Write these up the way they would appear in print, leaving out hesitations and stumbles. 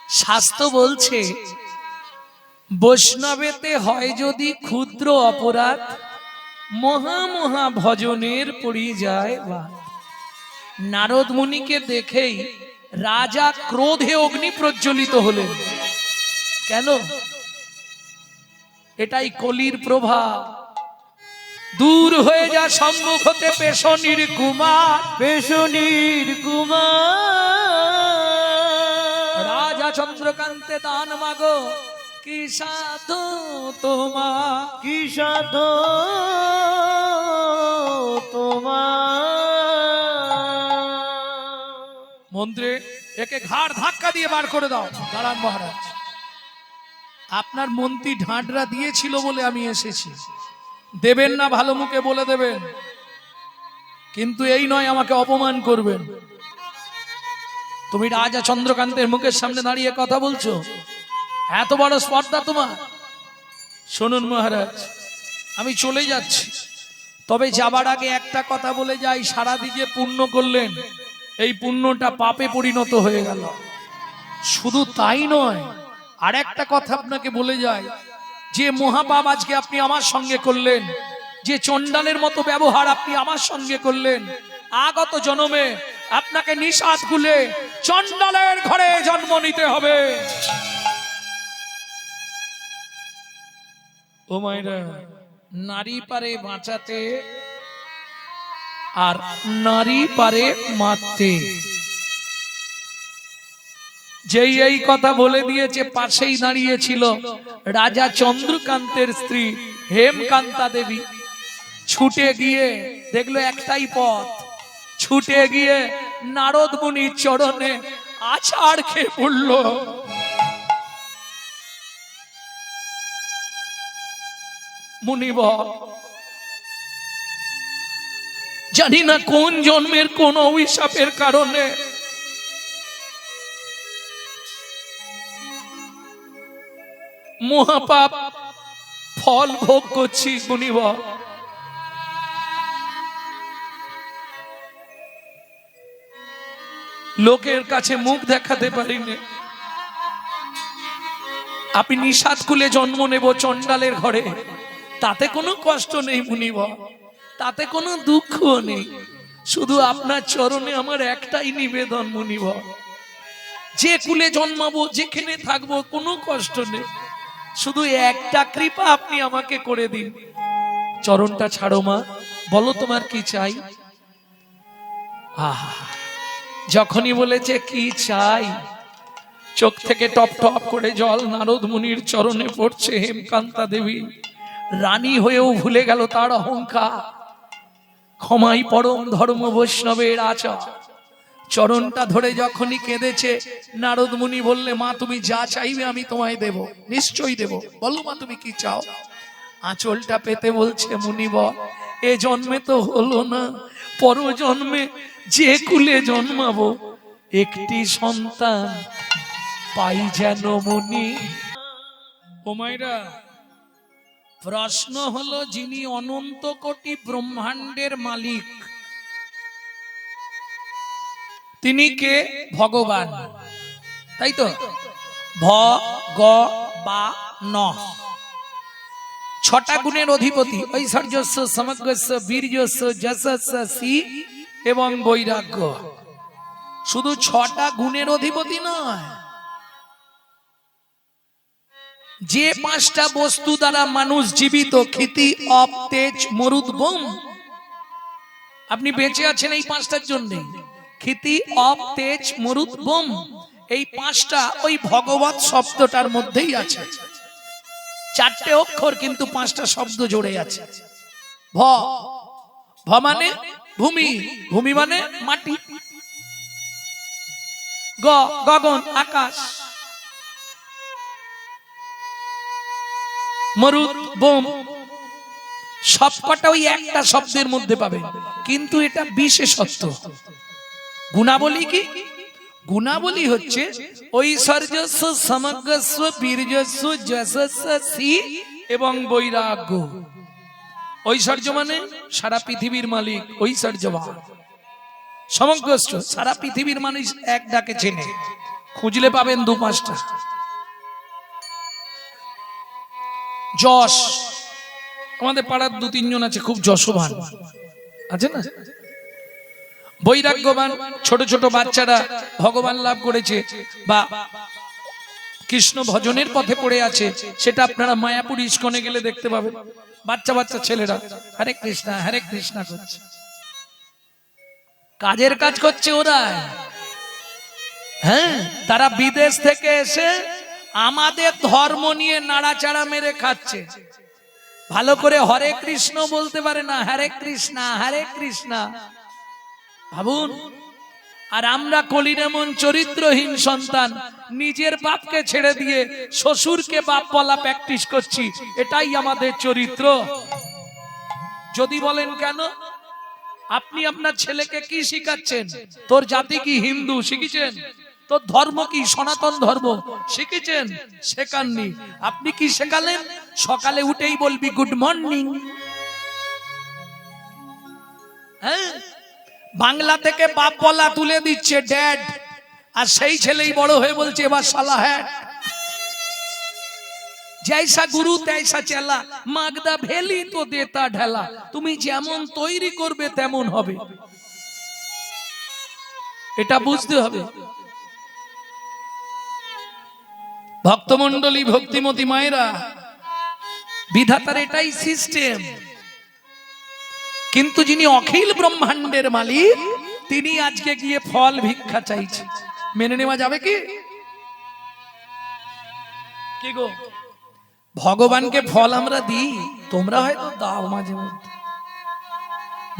শাস্ত্র বলছে বৈষ্ণবেতে হয় যদি ক্ষুদ্র অপরাধ, মহা মহা ভজনের পড়ি যায়। নারদ মুনিকে দেখেই রাজা ক্রোধে অগ্নি প্রজ্বলিত হলেন। কেন? এটাই কলির প্রভাব। দূর হয়ে যা সম্মুখ হতে পেশনির কুমার, পেশনির কুমার। রাজা চন্দ্রকান্তে দান মাগো, কি সাধু তোমার, কি সাধু তোমার। মন্ত্রে একে ঘাড় ধাক্কা দিয়ে বার করে দাও। দাঁড়ান মহারাজ, আপনার মন্ত্রী ঢাঁডরা দিয়েছিল বলে আমি এসেছি। দেবেন না ভালো মুখে বলে দেবেন, কিন্তু এই নয় আমাকে অপমান করবেন। তুমি রাজা চন্দ্রকান্তের মুখের সামনে দাঁড়িয়ে কথা বলছো, এত বড় স্পর্ধা তোমার? শুনুন মহারাজ, আমি চলে যাচ্ছি, তবে যাবার আগে একটা কথা বলে যাই। সারাদিন যে পুণ্য করলেন, এই পুণ্যটা পাপে পরিণত হয়ে গেল। শুধু তাই নয়, আর একটা কথা আপনাকে বলে যাই, যে মহাপাপ আজকে আপনি আমার সঙ্গে করলেন, যে চণ্ডালের মতো ব্যবহার আপনি আমার সঙ্গে করলেন, আগত জন্মে আপনাকে নিঃশ্বাস খুলে চণ্ডালের ঘরে জন্ম নিতে হবে। ও মায়েরা, নারী পারে বাঁচাতে আর নারী পারে মারতে। যেই এই কথা বলে দিয়েছে, পাশেই দাঁড়িয়েছিল রাজা চন্দ্রকান্তের স্ত্রী হেমকান্তা দেবী। ছুটে গিয়ে দেখলো একটাই পথ, ছুটে গিয়ে নারদ মুনির চরণে আছাড় খেয়ে পড়ল। মুনিবর, জানি না কোন জন্মের কোন অভিশাপের কারণে মহাপাপ ফল ভোগ করছি। মুনিবর, লোকের কাছে মুখ দেখাতে পারিনি। আপনি নিষাদ খুলে জন্ম নেব চণ্ডালের ঘরে, তাতে কোনো কষ্ট নেই মুনিবর, তাতে কোনো দুঃখ নেই। শুধু আপনার চরণে আমার একটাই নিবেদন মুনিবর, যে কুলে জন্মাবো, যেখানে থাকবো, কোনো কষ্ট নেই, শুধু একটা কৃপা আপনি আমাকে করে দিন। চরণটা ছাড়ো মা, বলো তোমার কি চাই। আহা, যখনই বলেছে কি চাই, চোখ থেকে টপ টপ করে জল নারদ মুনির চরণে পড়ছে। হেমকান্তা দেবী রানী হয়েও ভুলে গেল তার অহংকার। ক্ষমাই পরম ধর্ম বৈষ্ণবের আচার। চরণটা ধরে যখনই কেঁদেছে, নারদ মুনি বললে, মা তুমি যা চাইবে আমি তোমায় দেব, নিশ্চয়ই দেব, বলো মা তুমি কি চাও। আঁচলটা পেতে বলছে, মুনিবর এ জন্মে তো হলো না, পর জন্মে যে কুলে জন্মাবো একটি সন্তান পাই যেন মুনি। ও মায়েরা, প্রশ্ন হলো, যিনি অনন্ত কোটি ব্রহ্মাণ্ডের মালিক, তিনি কে? ভগবান, তাই তো? ভ গ বা ন, ছটা গুণের অধিপতি। ঐশ্বর্যস্য, সমগ্রস্য, বীর্যস্য, যশস্য, সি এবং বৈরাগ্য। শুধু ছটা গুণের অধিপতি নয়, যে পাঁচটা বস্তু দ্বারা মানুষ জীবিত, ক্ষিতি, অপ, তেজ, মরুদ, বোম, আপনি বেঁচে আছেন এই পাঁচটার জন্য। ক্ষিতি, অপ, তেজ, মরুদ, বোম, এই পাঁচটা ওই ভগবত শব্দটার মধ্যেই আছে। চারটে অক্ষর কিন্তু পাঁচটা শব্দ জুড়ে আছে। ভ, ভ মানে ভূমি, ভূমি মানে মাটি। গ, গগন, আকাশ। মরুদ, বোম, সবকটা ওই একটা শব্দের মধ্যে পাবেন, কিন্তু এটা বিশেষত্ব। গুণাবলী কি? গুণাবলী হচ্ছে ঐশ্বর্যস্য, সমগ্রস্য, বীর্যস্য, যশস্য, সি এবং বৈরাগ্য। ঐশ্বর্য মানে সারা পৃথিবীর মালিক ঐশ্বর্যবান। সমগ্রস্য, সারা পৃথিবীর মানুষ এক ডাকে চেনে। খুঁজলে পাবেন 2-5টা। যশ, আমাদের পাড়ার 2-3 জন আছে খুব যশবান আছে না, বৈরাগ্যবান। ছোট ছোট বাচ্চারা ভগবান লাভ করেছে বা কৃষ্ণ ভজনের পথে পড়ে আছে, সেটা আপনারা মায়াপুর ইস্কনে গেলে দেখতে পাবেন। বাচ্চা বাচ্চা ছেলেরা হরে কৃষ্ণা করছে, কাজের কাজ করছে ওরা। হ্যাঁ, তারা বিদেশ থেকে এসে আমাদের ধর্ম নিয়ে নাড়াচাড়া মেরে খাচ্ছে। ভালো করে হরে কৃষ্ণ বলতে পারে না, হরে কৃষ্ণা। ভাবুন, আর আমরা কলির এমন চরিত্রহীন সন্তান, নিজের বাপকে ছেড়ে দিয়ে শ্বশুরকে বাপ বলা প্র্যাকটিস করছি। এটাই আমাদের চরিত্র। যদি বলেন কেন, আপনি আপনার ছেলেকে কি শিখাচ্ছেন? তোর জাতি কি হিন্দু শিখেছেন? তোর ধর্ম কি সনাতন ধর্ম শিখেছেন? শেখাননি। আপনি কি শেখালেন? সকালে উঠেই বলবি গুড মর্নিং। হ্যাঁ, বাংলা থেকে বাপ বলা তুলে দিচ্ছে ড্যাড, আর সেই ছেলেই বড় হয়ে বলছে এবার শালা হ্যাঁ। জৈসা গুরু তৈসা চেলা, মাগদা ভেলি তো দেতা ঢেলা। তুমি যেমন তৈরি করবে তেমন হবে, এটা বুঝতে হবে। ভক্তমণ্ডলী, ভক্তিমতী মায়েরা, বিধাতার এটাই সিস্টেম। কিন্তু যিনি অখিল ব্রহ্মাণ্ডের মালিক, তিনি আজকে গিয়ে ফল ভিক্ষা চাইছে। মেনে নেওয়া যাবে কি? কি গো, ভগবানকে ফল আমরা দিই, তোমরা হয়তো দাও মাঝে মধ্যে।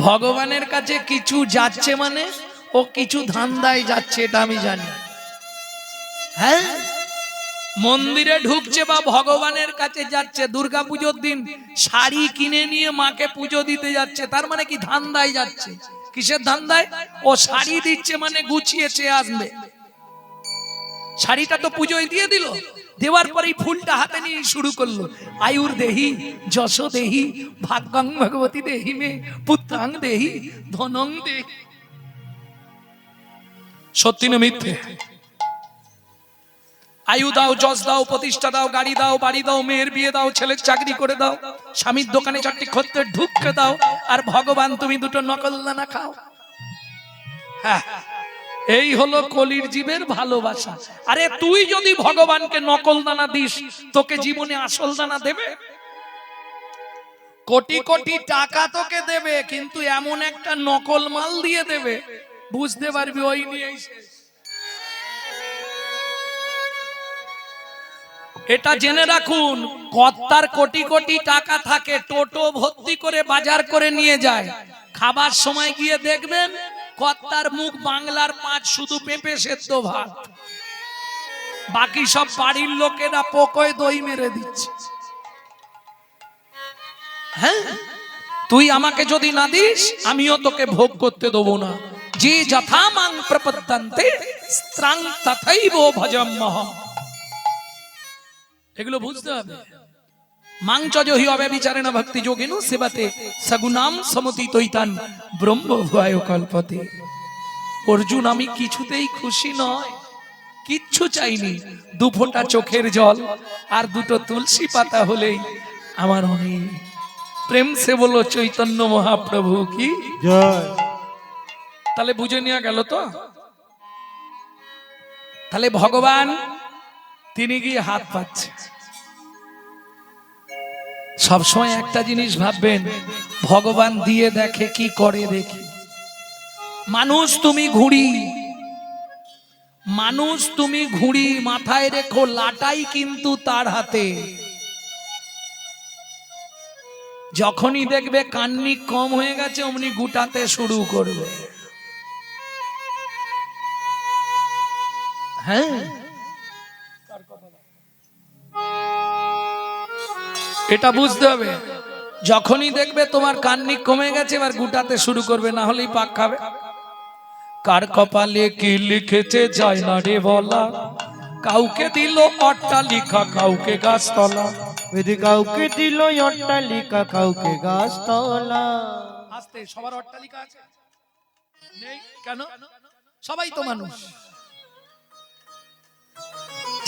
ভগবানের কাছে কিছু যাচ্ছে মানে ও কিছু ধান্দায় যাচ্ছে, এটা আমি জানি। হ্যাঁ, মন্দিরে ঢুকছে বা ভগবানের কাছে যাচ্ছে, দুর্গাপুজোর দিন শাড়ি কিনে নিয়ে মাকে পুজো দিতে যাচ্ছে, তার মানে কি ধান্দায় যাচ্ছে। কিসের ধান্দায়? ও শাড়ি দিচ্ছে মানে গুছিয়েছে আসবে। শাড়িটা তো পুজোয় দিয়ে দিল, দেওয়ার পরেই ফুলটা হাতে নিয়ে শুরু করলো, আয়ুর দেহি যশ দেহি ভাগ্যং ভগবতী দেহি মে পুত্রাং দেহি ধনং দেহি। সত্যি না মিথ্যে? আয়ু দাও, যশ দাও, প্রতিষ্ঠা দাও, গাড়ি দাও, বাড়ি দাও, মেয়ের বিয়ে দাও, ছেলের চাকরি করে দাও, স্বামীর দোকানে 4টি খদ্দের ঢুকতে দাও, আর ভগবান তুমি 2টো নকল দানা খাও। হ্যাঁ, এই হলো কলির জীবের ভালোবাসা। আরে তুই যদি ভগবানকে নকল দানা দিস, তোকে জীবনে আসল দানা দেবে? কোটি কোটি টাকা তোকে দেবে, কিন্তু এমন একটা নকল মাল দিয়ে দেবে, বুঝতে পারবি ওই নিয়েই শেষ। এটা জেনে রাখুন, কর্তার কোটি কোটি টাকা থাকে, টোটো ভর্তি করে বাজার করে নিয়ে যায়। খাবার সময় গিয়ে দেখবেন কর্তার মুখ বাংলার 5 শুধু পেঁপে সেদ্ধ ভাত, বাকি সব বাড়ির লোকেরা পোকোয় দই মেরে দিচ্ছে। হ্যাঁ, তুই আমাকে যদি না দিস, আমিও তোকে ভোগ করতে দেবো না। যে যথা মাং প্রপদ্যন্তে স্ত্রাং তথৈব ভজম্মহম। এগুলো বুঝতে হবে। মাংচজ হি অব্যভিচারেণ ভক্তি যোগিনু সেবাতে সগুনাম সমতিতৈতান ব্রহ্ম ভয় কল্পতে। অর্জুন, আমি কিছুতেই খুশি নয়, কিচ্ছু চাইনি। 2 ফোঁটা চোখের জল আর 2টো তুলসী পাতা হলেই আমার অনেক। প্রেম সে বলো চৈতন্য মহাপ্রভু কি জয়। তাহলে বুঝে নেওয়া গেল তো? তাহলে ভগবান তিনি গিয়ে হাত পাচ্ছে। সবসময় একটা জিনিস ভাববেন, ভগবান দিয়ে দেখে কি করে দেখি। মানুষ তুমি ঘুড়ি, মাথায় রেখো লাটাই কিন্তু তার হাতে। যখনই দেখবে কান্নিক কম হয়ে গেছে, অমনি গুটাতে শুরু করবে। হ্যাঁ, এটা বুঝতে হবে। যখনই দেখবে তোমার কান্নিক কমে গেছে, এবার গুটাতে শুরু করবে, না হলেই পাক খাবে। কার কপালে কি লিখেছে যায় না রে বলা, কাউকে দিল অট্টালিকা, কাউকে গাছতলা। কাউকে দিল অট্টালিকা, কাউকে গাছতলা। আস্তে, সবার অট্টালিকা আছে নেই কেন? সবাই তো মানুষ।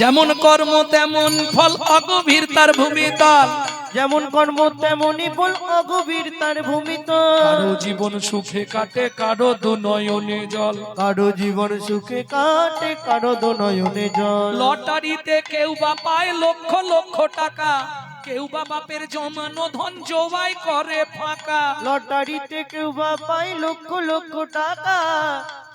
যেমন কর্ম তেমন ফল, অগভীর তার ভূমিতল। যেমন কর্ম তেমনি ফল, অগভীর তার ভূমিতল। কারো জীবন সুখে কাটে, কারো দু নয়নে জল। কারো জীবন সুখে কাটে, কারো দু নয়নে জল। লটারিতে কেউ বা পায় লক্ষ লক্ষ টাকা, কেউ বা বাপের জমানো ধন জবাই করে ফাঁকা। লটারিতে কেউ বা পায় লক্ষ লক্ষ টাকা,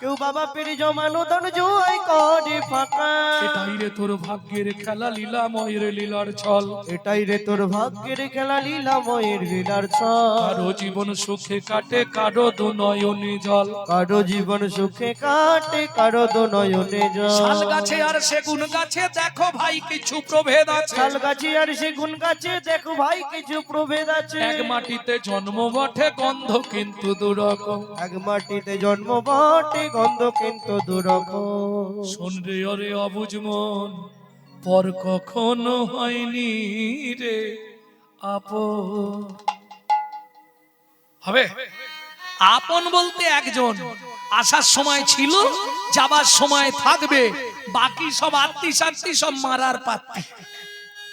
কেউ বাবা পেরে জমানো ধন জোয়াই করে ফাঁকা। এটাই রে তোর ভাগ্যের খেলা, লীলাময়ের লীলার ছল। এটাই রে তোর ভাগ্যের খেলা, লীলাময়ের লীলার ছল। কারো জীবন সুখে কাটে, কারো দু নয়নে জল। কারো জীবন সুখে কাটে, কারো দু নয়নে জল। শাল গাছে আর সেগুন গাছে দেখো ভাই কিছু প্রভেদ আছে। শাল গাছে আর সেগুন গাছে দেখো ভাই কিছু প্রভেদ আছে। এক মাটিতে জন্ম বটে, গন্ধ কিন্তু দুরকম। এক মাটিতে জন্ম বটে, গন্ধ কিন্তু দুরকম। শোন রে ওরে অবুঝ মন, পর কখনো হয়নি রে আপন। হবে আপন বলতে একজন, আসার সময় ছিল, যাবার সময় থাকবে, বাকি সব আত্মী সাত্মী সব মারার পাত্রী।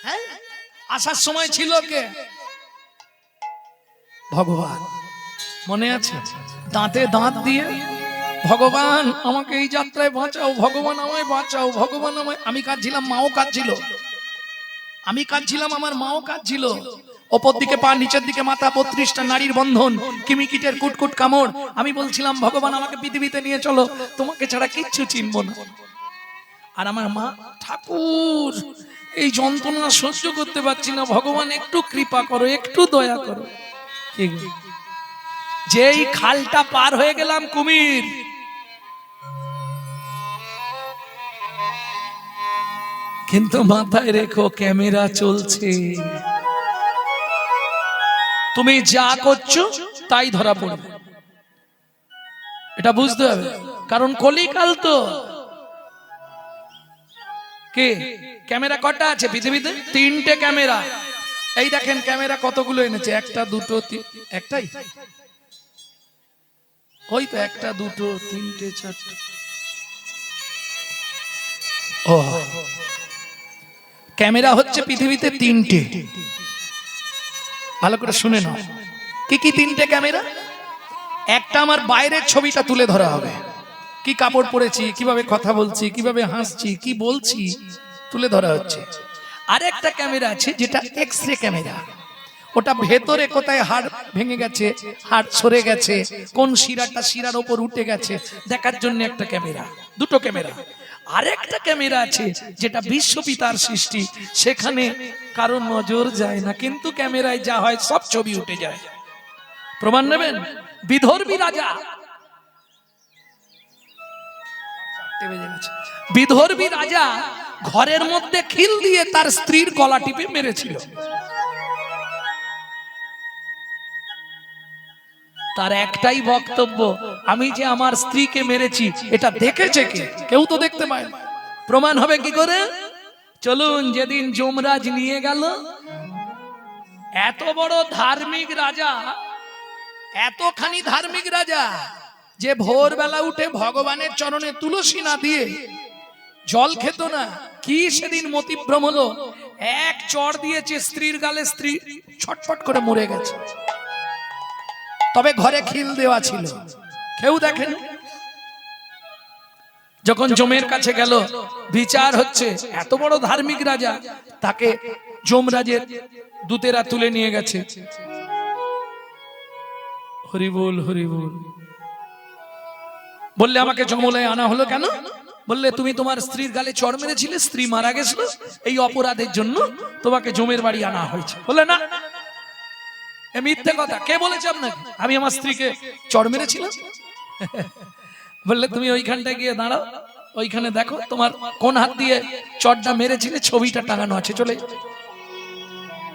হ্যাঁ, আসার সময় ছিল কে? ভগবান। মনে আছে? দাঁতে দাঁত দিয়ে ভগবান আমাকে এই যাত্রায় বাঁচাও, ভগবান আমায় বাঁচাও, ভগবান আমায়। আমি কাঁদছিলাম, মাও কাঁদছিল। আমি কাঁদছিলাম, আমার মাও কাঁদছিল। ওপর দিকে পা, নিচের দিকে মাথা, 32টা নারীর বন্ধন, কিমিকিটের কুটকুট কামড়। আমি বলছিলাম ভগবান আমাকে পৃথিবীতে নিয়ে চলো, তোমাকে ছাড়া কিচ্ছু চিনব না। আর আমার মা, ঠাকুর এই যন্ত্রণা সহ্য করতে পারছি না, ভগবান একটু কৃপা করো, একটু দয়া করো। ঠিক, যেই খালটা পার হয়ে গেলাম কুমির, কিন্তু মাথায় রেখো ক্যামেরা চলছে। তুমি যা করছো তাই ধরা পড়বে, এটা বুঝতে হবে। কারণ কলিকাল তো। কে ক্যামেরা কটা আছে পৃথিবীতে? 3টে ক্যামেরা। এই দেখেন ক্যামেরা কতগুলো এনেছে, একটা দুটো একটাই, ওই তো একটা দুটো তিনটে চারটে। ও, ক্যামেরা হচ্ছে পৃথিবীতে 3টে। ভালো করে শুনে নাও, কি কি 3টে ক্যামেরা? একটা আমার বাইরের ছবিটা তুলে ধরা হবে, কি কাপড় পরেছি, কিভাবে কথা বলছি, কিভাবে হাসছি, কি বলছি, তুলে ধরা হচ্ছে। আরেকটা ক্যামেরা আছে যেটা এক্স-রে ক্যামেরা, ওটা ভেতরে কোথায় হাড় ভেঙে গেছে, হাড় সরে গেছে, কোন শিরাটা শিরার উপর উঠে গেছে দেখার জন্য একটা ক্যামেরা। 2টো ক্যামেরা। আরেকটা ক্যামেরা আছে যেটা বিশ্বপিতার সৃষ্টি, সেখানে কারো নজর যায় না, কিন্তু ক্যামেরায় যা হয় সব ছবি উঠে যায়। প্রমাণ নেবেন? বিদর্ভী রাজা, বিদর্ভী রাজা ঘরের মধ্যে খিল দিয়ে তার স্ত্রীর গলা টিপে মেরেছিল। তার একটাই বক্তব্য, আমি যে আমার স্ত্রীকে মেরেছি এটা দেখেছে কে? কেউ তো দেখতে পায় না। প্রমাণ হবে কি করে? চলুন, যেদিন যমরাজ নিয়ে গেল, এত বড় ধার্মিক রাজা, এতখানি ধার্মিক রাজা যে ভোরবেলা উঠে ভগবানের চরণে তুলসী না দিয়ে জল খেত না। কি সেদিন মতিভ্রম হলো, এক চড় দিয়েছে স্ত্রীর গালে, স্ত্রী ছটফট করে মরে গেছে। তবে ঘরে খিল দেওয়া ছিল, কেউ দেখেন। যখন যমের কাছে গেল, বিচার হচ্ছে, এত বড় ধার্মিক রাজা, তাকে যমরাজের দূতেরা তুলে নিয়ে গেছে। হরি বল, হরি বল। বললে আমাকে যমলায় আনা হলো কেন? বললে তুমি তোমার স্ত্রীর গালে চড় মেরেছিলে, স্ত্রী মারা গেছিল, এই অপরাধের জন্য তোমাকে যমের বাড়ি আনা হয়েছে। বললে না, এ মিথ্যে কথা। কে বলেছে আপনাকে আমি আমার স্ত্রীকে চড় মেরেছিলাম? বললে তুমি ওইখানটায় গিয়ে দাঁড়াও, ওইখানে দেখো তোমার কোন হাত দিয়ে চড়টা মেরেছিলে, ছবিটা টাঙানো আছে। চলে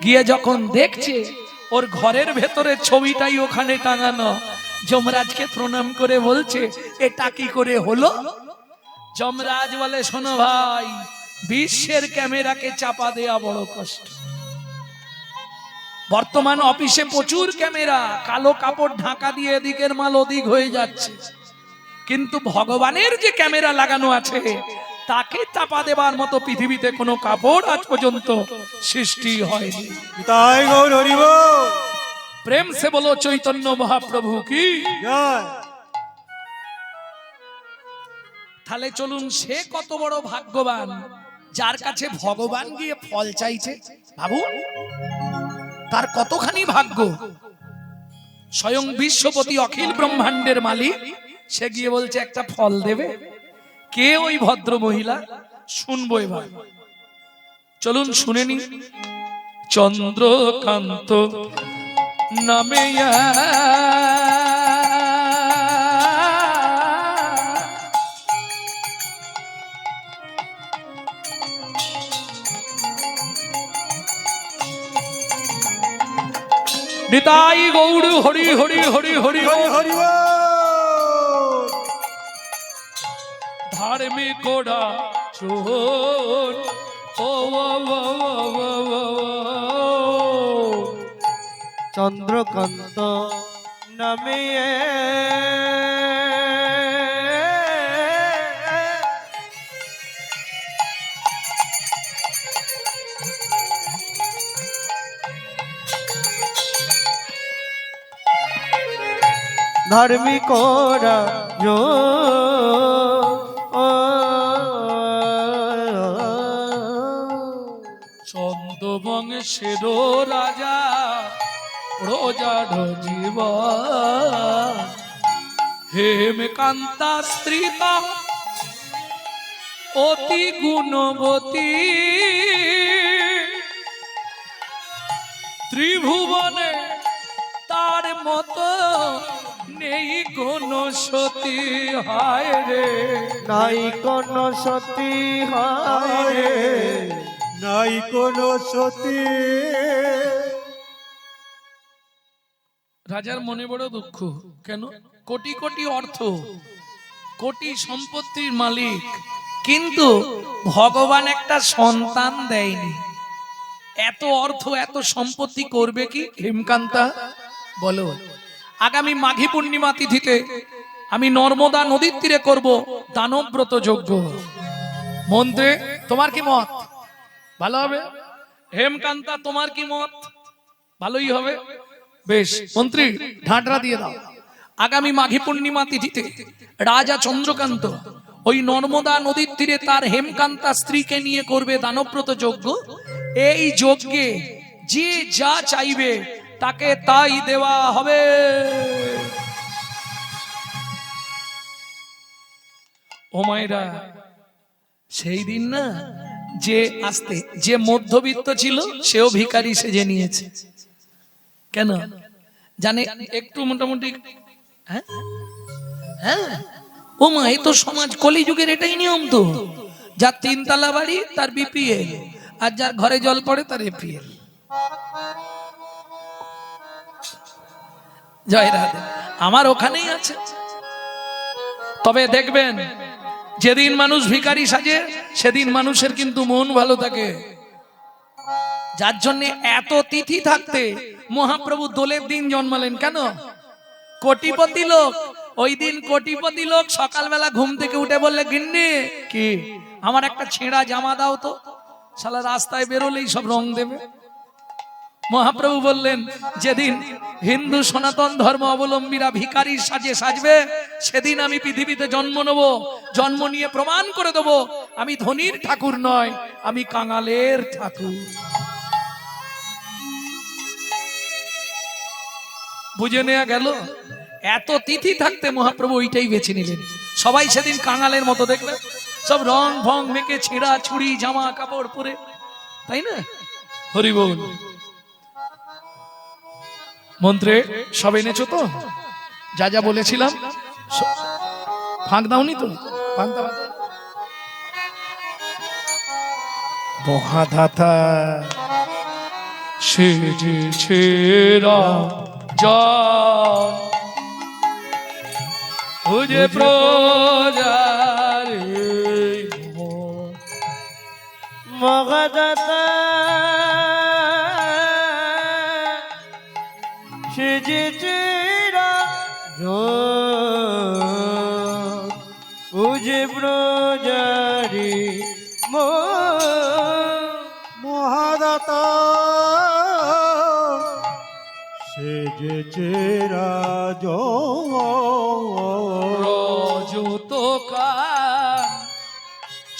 গিয়ে যখন দেখছে ওর ঘরের ভেতরে ছবিটাই ওখানে টাঙানো, যমরাজকে প্রণাম করে বলছে, এটা কি করে হলো? যমরাজ বলে, শোনো ভাই, বিশ্বের ক্যামেরাকে চাপা দেয়া বড় কষ্ট। বর্তমান অফিসে প্রচুর ক্যামেরা, কালো কাপড় ঢাকা দিয়ে এদিকের মাল ওদিক হয়ে যাচ্ছে, কিন্তু ভগবানের যে ক্যামেরা লাগানো আছে তাকে চাপা দেবার মতো পৃথিবীতে কোনো কাপড় আজ পর্যন্ত সৃষ্টি হয়নি। তাই গৌর হরি বল। প্রেম সে বলো চৈতন্য মহাপ্রভু কি জয়। তাহলে চলুন, সে কত বড় ভাগ্যবান যার কাছে ভগবান গিয়ে ফল চাইছে। ভাবুন তার কতখানি ভাগ্য। স্বয়ং বিশ্বপতি অখিল ব্রহ্মাণ্ডের মালিক সে গিয়ে বলছে একটা ফল দেবে। কে ওই ভদ্র মহিলা? শুনবো এবার, চলুন শুনে নি। চন্দ্রকান্ত নামে নিতাই গৌর হরি হরি হরি হরি হরি হরি বল। ধার্মিক চোর ও চন্দ্রকান্ত নামে ধার্মিক চন্দ্রবংশের রাজা প্রজাঢ জীব হেমকান্তা স্ত্রীতা অতি গুণবতী ত্রিভুবনে তার মতো নেই কোন সতী। হায় রে নাই কোন সতী, হায় রে নাই কোন সতী। রাজার মনে বড় দুঃখ। কেন? কোটি কোটি অর্থ, কোটি সম্পত্তির মালিক, কিন্তু ভগবান একটা সন্তান দেয়নি। এত অর্থ এত সম্পত্তি করবে কি হেমকান্তা? বলো। আগামী মাঘী পূর্ণিমা তিথিতে আমি নর্মদা নদীর তীরে করব দানব্রত যজ্ঞ। মন্ত্রে তোমার কি মত? ভালো হবে। হেমকান্তা তোমার কি মত? ভালোই হবে। বেশ মন্ত্রী, ঢাঁটরা দিয়ে দাও। আগামী মাঘী পূর্ণিমা তিথিতে রাজা চন্দ্রকান্ত ওই নর্মদা নদীর তীরে তার হেমকান্তা স্ত্রীকে নিয়ে করবে দানব্রত যজ্ঞ। এই যজ্ঞে যে যা চাইবে তাকে তাই দেওয়া হবে। ও মায়েরা, সেই দিন না যে আসতে যে মধ্যবিত্ত ছিল সেও ভিখারি সেজে নিয়েছে। কেন জানে? একটু মোটামুটি হ্যাঁ হ্যাঁ ও মা, এই তো সমাজ কলিযুগের এটাই নিয়ম তো। যার তিনতলা বাড়ি তার বিপিএল, আর যার ঘরে জল পড়ে তার এপিএল। জয় রাধে। আমার ওখানেই আছে। তবে দেখবেন যেদিন মানুষ ভিখারি সাজে সেদিন মানুষের কিন্তু মন ভালো থাকে। যার জন্য এত তিথি থাকতে মহাপ্রভু দোলের দিন জন্মালেন। কেন? কোটিপতি লোক, ওই দিন কোটিপতি লোক সকালবেলা ঘুম থেকে উঠে বললে, গিন্নি কি আমার একটা ছেঁড়া জামা দাও তো, শালা রাস্তায় বেরোলেই সব রং দেবে। মহাপ্রভু বললেন, যেদিন হিন্দু সনাতন ধর্ম অবলম্বীরা ভিখারির সাজে সাজবে সেদিন আমি পৃথিবীতে জন্ম নেব। জন্ম নিয়ে প্রমাণ করে দেব আমি ধনীর ঠাকুর নয়, আমি কাঙালের ঠাকুর। বুঝে নেওয়া গেল? এত তিথি থাকতে মহাপ্রভু ওইটাই বেছে নিলেন। সবাই সেদিন কাঙালের মতো দেখবে, সব রং ভং মেখে ছেঁড়া ছুরি জামা কাপড় পরে, তাই না? হরি বল। মন্ত্রে সব এনেছো তো? যা যা বলেছিলাম ফাঁক দাওনি তো? ফাঁক দাও। মহাধাতা সেজেছে রাজন বুঝে প্রজার মগদাতা সেজেছে রাজন বুঝে প্রজারি সেজেছে রাজ রজত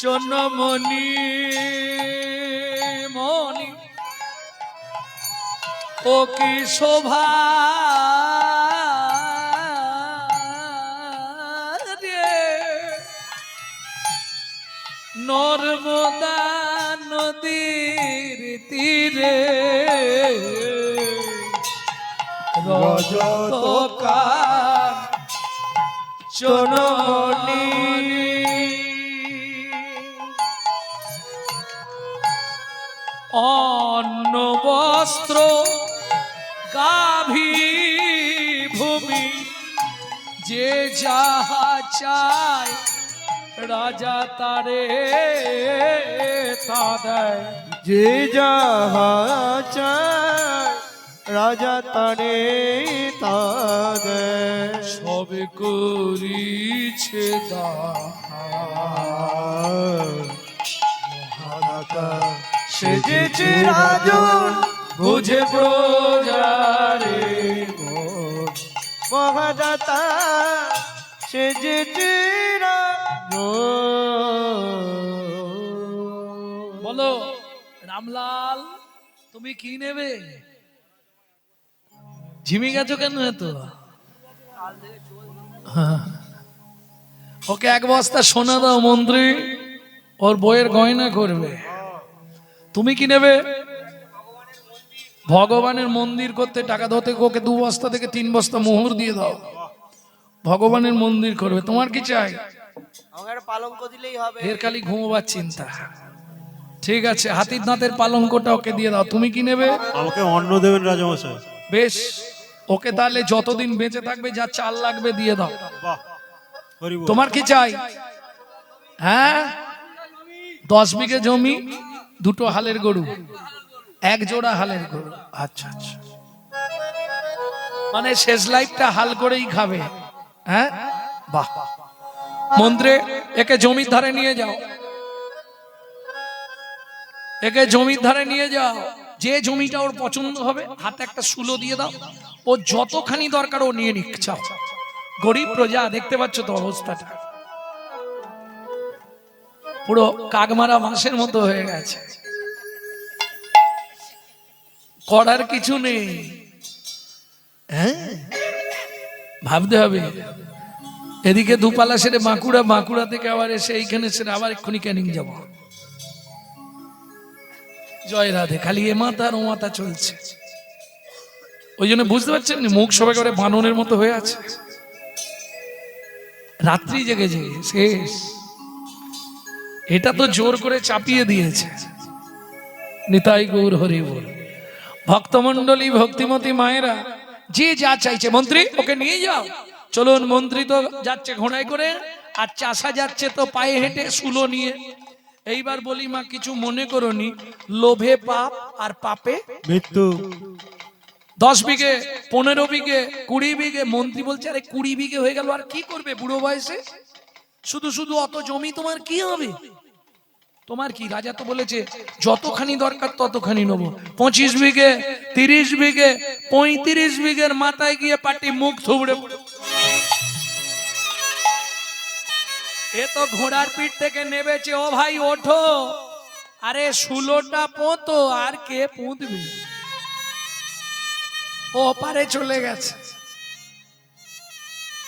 চন্নমণি মণি ও কি শোভা রে নর্মদা নদীর তীরে রজত চন্নমণি অন্ন বস্ত্র গাভী ভূমি যে যাহা চায় রাজা তারে তা দেয় যে যাহা চায় রাজা তারে তা দেয় সব করিছে দান সেজেছে রাজন বুঝে প্রজারে মহাদাতা সেজেছে বলো রামলাল তুমি কি নেবে ঝিমি গেছো কেন তো ওকে এক বস্তা সোনা দাও মন্ত্রী ওর বইয়ের গয়না করবে তুমি কি নেবে ভগবানের মন্দির করতে টাকা ধরতে ওকে 2 বস্তা থেকে 3 বস্তা মোহর দিয়ে দাও ভগবানের মন্দির করবে তোমার কি চাই আমার পালঙ্ক দিলেই হবে এর খালি ঘুমোবার চিন্তা ঠিক আছে হাতির দাঁতের পালঙ্কটা ওকে দিয়ে দাও তুমি কি নেবে আমাকে অন্ন দেবেন রাজামশাই বেশ ওকে তাহলে যতদিন বেঁচে থাকবে যা চাল লাগবে দিয়ে দাও বাহ হরি বল। তোমার কি চাই হ্যাঁ 10 বিঘে জমি 2 হালের গরু 1 জোড়া হালের গরু আচ্ছা আচ্ছা মানে শেষ লাইফটা হাল করেই খাবে হ্যাঁ বাহ মন্ত্রে একে জমির ধারে নিয়ে যাও একে জমির ধারে নিয়ে যাও যে জমিটা ওর পছন্দ হবে হাতে একটা শুলো দিয়ে দাও ও যতখানি দরকার ও নিয়ে নিক চাও গরিব প্রজা দেখতে পাচ্ছ তো অবস্থাটা পুরো কাকমারা মাসের মতো হয়ে গেছে করার কিছু নেই হ্যাঁ ভাবতে হবে এদিকে দুপালা সেরে বাঁকুড়া থেকে আবার এসে এইখানে সেরে আবার এক্ষুনি ক্যানিং যাব জয় রাধে খালি এ মাথা আর ও মাথা চলছে ওই জন্য বুঝতে পারছেন মুখ সবাই করে বাননের মতো হয়ে আছে রাত্রি জেগে জেগে শেষ এটা তো জোর করে চাপিয়ে দিয়েছে নিতাই গৌর হরি বল ভক্তমন্ডলী ভক্তিমতী মায়েরা যে যা চাইছে মন্ত্রী ওকে নিয়ে যাও চলুন মন্ত্রী তো যাচ্ছে ঘোড়ায় করে আর চাষা যাচ্ছে তো পায়ে হেঁটে শুলো নিয়ে এইবার বলি মা কিছু মনে করনি লোভে পাপ আর পাপে মৃত্যু 10 বিঘে 15 বিঘে 20 বিঘে মন্ত্রী বলছে আরে 20 বিঘে হয়ে গেল আর কি করবে বুড়ো বয়সে শুধু শুধু অত জমি তোমার কি হবে তোমার কি রাজা তো বলেছে যতখানি দরকার ততখানি নেব 25 বিঘে 30 বিঘে 35 বিঘের মাথায় গিয়ে পাটি মুখ থুবড়ে এ তো ঘোড়ার পিঠ থেকে নেবেছে ও ভাই ওঠো আরে শুলোটা পোতো আর কে পুঁতবে ও পারে চলে গেছে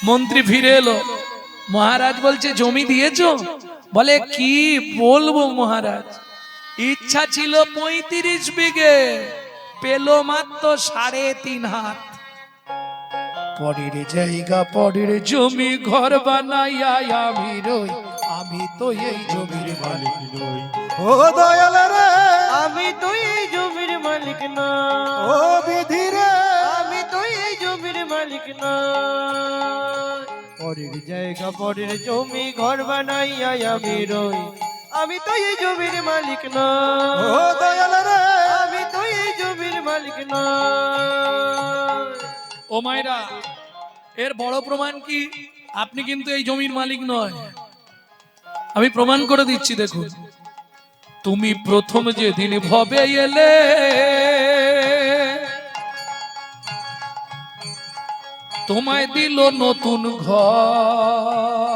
মন্ত্রী ফিরে এলো মহারাজ বলছে জমি দিয়েছো বলে কি বলবো মহারাজ ইচ্ছা ছিল 35 বিঘে পেলো মাত্র 3.5 হাত পরের জায়গা পরের জমি ঘর বানাইয়া আমি রই আমি তো এই জমির মালিক নই ও দয়াল রে আমি তো এই জমির মালিক না ও বিধি রে আমি তো এই জমির মালিক না পরের জায়গা পরের জমি ঘর বানাইয়া আমি রই আমি তো এই জমির মালিক না ও দয়াল রে আমি তো এই জমির মালিক না ও মায়েরা এর বড় প্রমাণ কি আপনি কিন্তু এই জমির মালিক নয় আমি প্রমাণ করে দিচ্ছি দেখুন তুমি প্রথম যেদিন ভবে এলে তোমায় দিল নতুন ঘর,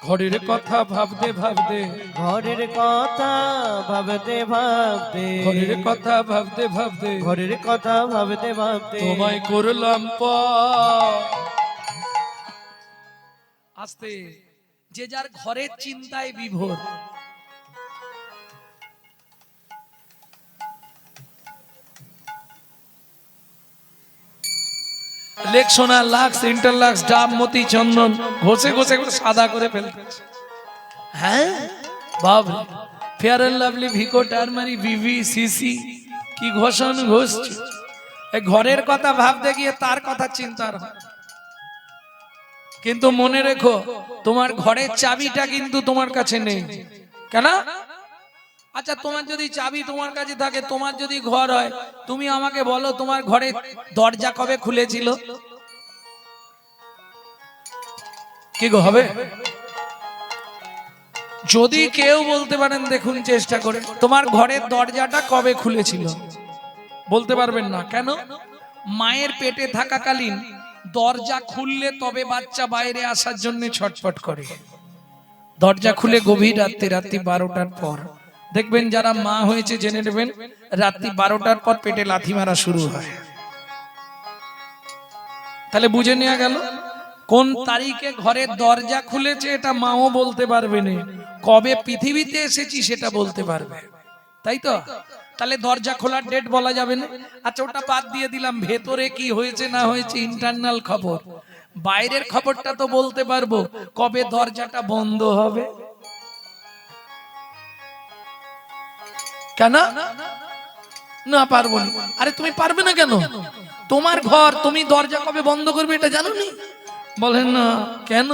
ঘরের কথা ভাবতে ভাবতে, ঘরের কথা ভাবতে ভাবতে, ঘরের কথা ভাবতে ভাবতে, ঘরের কথা ভাবতে ভাবতে তোমায় করলাম পর। আস্তে, যে যার ঘরের চিন্তায় বিভোর। লেকসোনা, লাক্স, ইন্টারলাক্স, ডাব, মতি, চন্দন ঘষে ঘষে করে সাদা করে ফেলতে। হ্যাঁ বাবা, ফেয়ার এন্ড লাভলি, ভিকো, টারমারি, বিভি, সিসি, কি ঘষণ ঘষছে। এই ঘরের কথা ভাবতে গিয়ে তার কথা চিন্তার হয়। কিন্তু মনে রেখো, তোমার ঘরের চাবিটা কিন্তু তোমার কাছে নেই। কেন? আচ্ছা, তোমার যদি চাবি তোমার কাছে থাকে, তোমার যদি ঘর হয়, তুমি আমাকে বলো তোমার ঘরে দরজা কবে খুলেছিল? কি গো হবে? যদি কেউ বলতে পারেন, দেখুন চেষ্টা করে, তোমার ঘরের দরজাটা কবে খুলেছিল? বলতে পারবেন না। কেন? মায়ের পেটে থাকাকালীন দরজা খুললে তবে বাচ্চা বাইরে আসার জন্য ছটফট করে। দরজা খুলে গভীর রাত্রি, রাত্রি 12টার পর দেখবেন, যারা মা হয়েছে জেনে নেবেন, রাত্রি 12টার পর পেটে লাথি মারা শুরু হয়। তাহলে বুঝে নেওয়া গেল কোন তারিখে ঘরের দরজা খুলেছে, এটা মাও বলতে পারবে না। কবে পৃথিবীতে এসেছি সেটা বলতে পারবে, তাই তো? তাহলে দরজা খোলার ডেট বলা যাবে না। আচ্ছা, ওটা বাদ দিয়ে দিলাম, ভেতরে কি হয়েছে না হয়েছে ইন্টারনাল খবর, বাইরের খবরটা তো বলতে পারবো। কবে দরজাটা বন্ধ হবে? কেন না পারবো না? আরে তুমি পারবে না কেন? তোমার ঘর, তুমি দরজা কবে বন্ধ করবে এটা জানো নি? বলেন না কেন?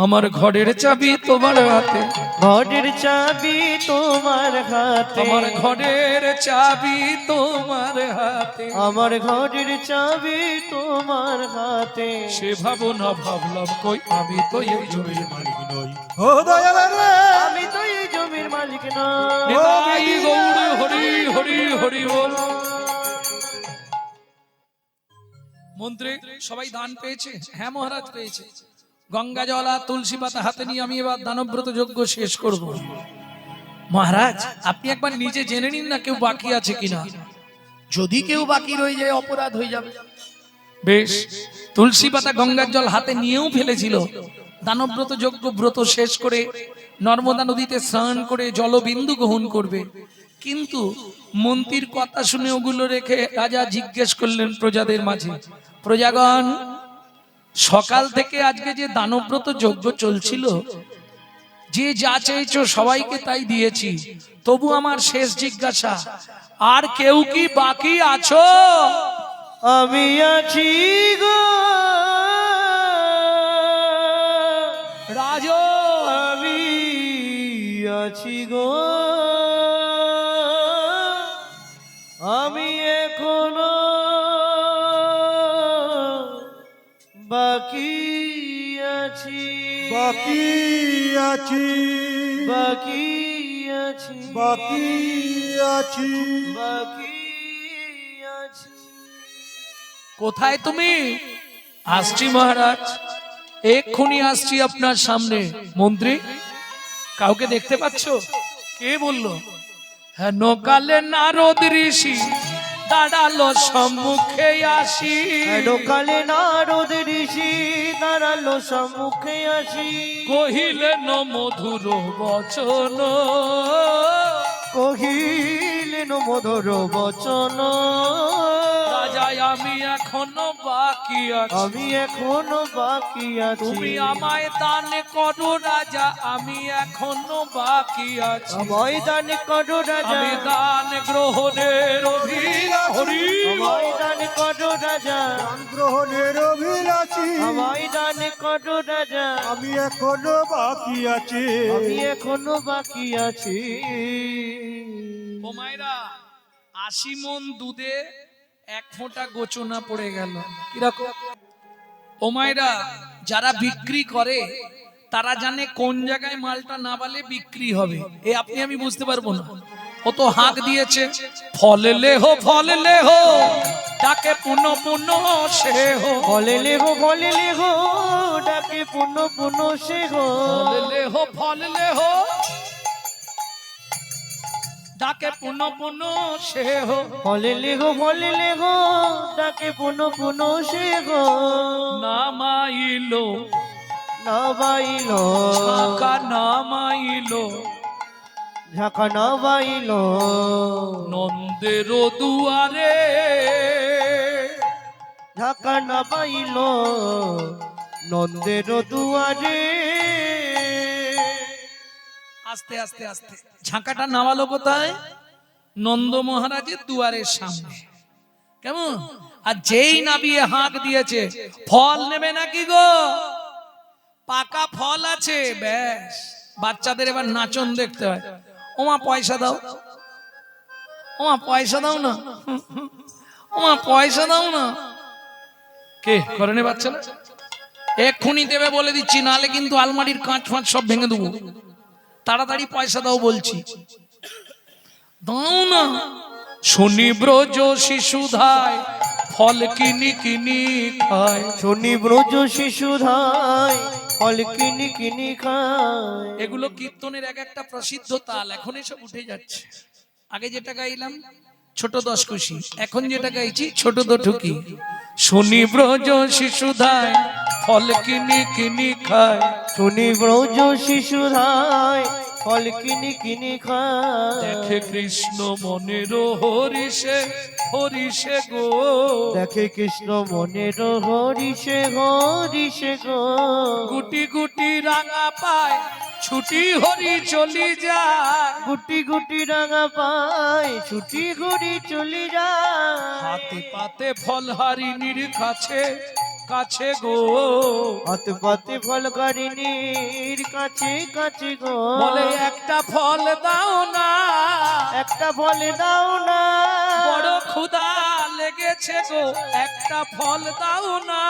আমার ঘরের চাবি তোমার হাতে, ঘরের চাবি তোমার হাতে, আমার ঘরের চাবি তোমার হাতে, আমার ঘরের চাবি তোমার হাতে। সে ভাবনা ভাবলাম কই, আমি তো এই জমির মালিক নই। ও দয়াল রে, আমি তো এই জমির মালিক নই। নিতাই গৌর হরি হরি হরি বল। মন্ত্রী সবাই দান পেয়েছে? হ্যাঁ মহারাজ পেয়েছে। গঙ্গা জল আর তুলসী পাতা হাতে নিয়ে আমি এবার দানব্রত যজ্ঞ শেষ করব। মহারাজ, আপনি একবার নিজে জেনে নিন না কেউ বাকি আছে কিনা। যদি কেউ বাকি রয়ে যায় অপরাধ হয়ে যাবে। বেশ, তুলসী পাতা গঙ্গার জল হাতে নিয়েও ফেলেছিল। দানব্রত যজ্ঞ ব্রত শেষ করে নর্মদা নদীতে স্নান করে জলবিন্দু গ্রহণ করবে। কিন্তু মন্ত্রীর কথা শুনে ওগুলো রেখে রাজা জিজ্ঞেস করলেন প্রজাদের মাঝে, প্রজাগণ, সকাল থেকে আজকে যে দানব্রত যজ্ঞ চলছিল, যে যা চেয়েছো সবাইকে তাই দিয়েছি, তবু আমার শেষ জিজ্ঞাসা, আর কেউ কি বাকি আছো? আমি আছি গো রাজ, আমি আছি গো, আমি এখনো বাকি আছি, বাকি আছি, বাকি আছি, বাকি আছি। বাকি আছি। কোথায় তুমি? আসছি মহারাজ, এক্ষুনি আসছি আপনার সামনে। মন্ত্রী, কাউকে দেখতে পাচ্ছ? কে বললো? হ্যাঁ, নকালে নারদ ঋষি দাঁড়ালো সম্মুখে আসি। কালে নারদ ঋষি দাঁড়ালো সম্মুখে আসি, কহিলেন মধুর বচন, কহিলেন মধুর বচন, রাজা আমি এখনো বাকি আছি, আমি এখনো বাকি আছি, তুমি আমায় দান করো রাজা, আমি এখনো বাকি আছি, আমায় দান করো রাজা, আমি দান গ্রহণের অভিলাষী, আমায় দান করো রাজা, দান গ্রহণের অভিলাষী, আমায় দান করো রাজা, আমি এখনো বাকি আছি, আমি এখনো বাকি আছি। ও মায়েরা, 80 মণ দুধে 1 ফোঁটা গোচনা পড়ে গেল। কিরকম? ও মায়েরা, যারা বিক্রি করে তারা জানে কোন জায়গায় মালটা না বালে বিক্রি হবে। এ আপনি আমি বুঝতে পারবো না। ও তো হাঁক দিয়েছে ফল লেহ ডাকে পুন পুন সে হো ফলে লেহো ডাকে পুন পুন সে হো ফল লেহ ডাকে পুন পুন সে হো ফলে লেহো ডাকে পুন পুন সে হো নামাইলো নবাইলো ঝাঁকা নামাইলো ঝাঁকা নবাইলো নন্দের দুয়ারে ঝাঁকা নবাইলো নন্দের দুয়ারে আস্তে আস্তে আস্তে ঝাঁকাটা নামালো কোথায় নন্দ মহারাজের দুয়ারের সামনে কেমন আর যেই নাবিয়ে হাঁক দিয়েছে ফল নেবে নাকি গো পাকা ফল আছে ব্যাস বাচ্চাদের এবার নাচন দেখতে হয় ওমা পয়সা দাও ওমা পয়সা দাও না ওমা পয়সা দাও না কে করেনি বাচ্চা না এক্ষুনি দেবে বলে দিচ্ছি নালে কিন্তু আলমারির কাঁচ ফাঁচ সব ভেঙে দেবো তাড়াতাড়ি পয়সা দাও বলছি দাও না শুনি ব্রজ শিশুধায় ফল কিনি কিনি খায় শুনি ব্রজ শিশুধায় ফল কিনি কিনি খায় এগুলো কীর্তনের এক একটা প্রসিদ্ধ তাল এখন এসব উঠে যাচ্ছে আগে যেটা গাইলাম ছোট দশ খুশি এখন যেটা গাইছি ছোট দঠুকি শুনি ব্রজ শিশুধায় ফল কিনি কিনি খায় শুনি ব্রজ শিশুধায় ফল কিনি কিনি খায় দেখে কৃষ্ণ মনের হরিষে হরিষে গো দেখে কৃষ্ণ মনের হরিষে হরিষে গো গুটি গুটি রাঙা পায় ছুটি হরি চলি যায় গুটি গুটি রাঙা পায় ছুটি ঘুরি চলি যায় হাতে পাতে ফল হারিনীর কাছে কাছে গো হাতে পাতে ফল কারিনীর কাছে কাছে গো বলে একটা ফল দাও না একটা ফল দাও না বড় ক্ষুধা লেগেছে গো একটা ফল দাও না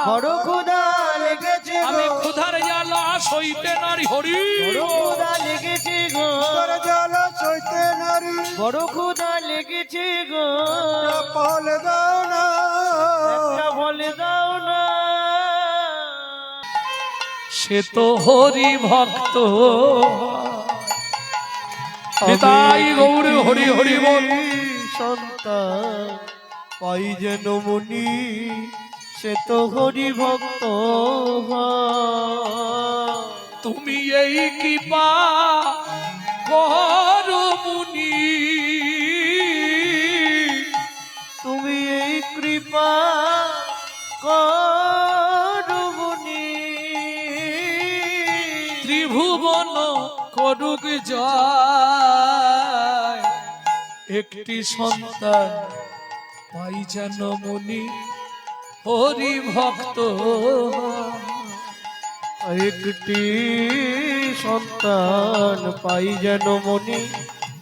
বড় ক্ষুধা লেগেছে আমি গো ক্ষুধার জ্বালা সইতে নারী হরি বড় ক্ষুধা লেগেছে গো তোর জল সইতে নারী বড় ক্ষুধা লেগেছে গো ফল দাও না একটা ফল দাও না সে তো হরি ভক্ত তাই গৌর হরি হরি বল সন্তান পাই যেন মুনি সে তো হরি ভক্ত তুমি এই কৃপা করো মুনি তুমি এই কৃপা করো মুনি ত্রিভুবন করুক জয় একটি সন্তান পাই যেন মুনি হরি ভক্ত একটি সন্তান পাই যেন মনি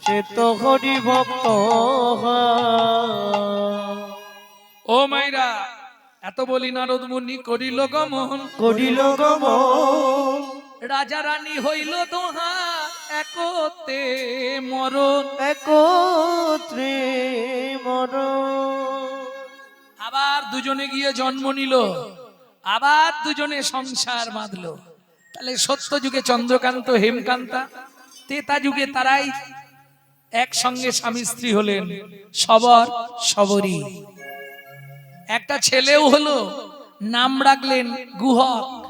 সে তো হরি ভক্ত ও মাইরা এত বলি নারদ মুনি করিল গমন করিল গমন রাজা রানী হইল দোহা একতে মরণ একত্রে মর আবার দুজনে গিয়ে জন্ম নিল আবার দুজনে সংসার বাঁধলো তাহলে সত্য যুগে চন্দ্রকান্ত হেমকান্তা তেতা যুগে তারাই একসঙ্গে স্বামী স্ত্রী হলেন সবর সবরী একটা ছেলেও হলো নাম রাখলেন গুহক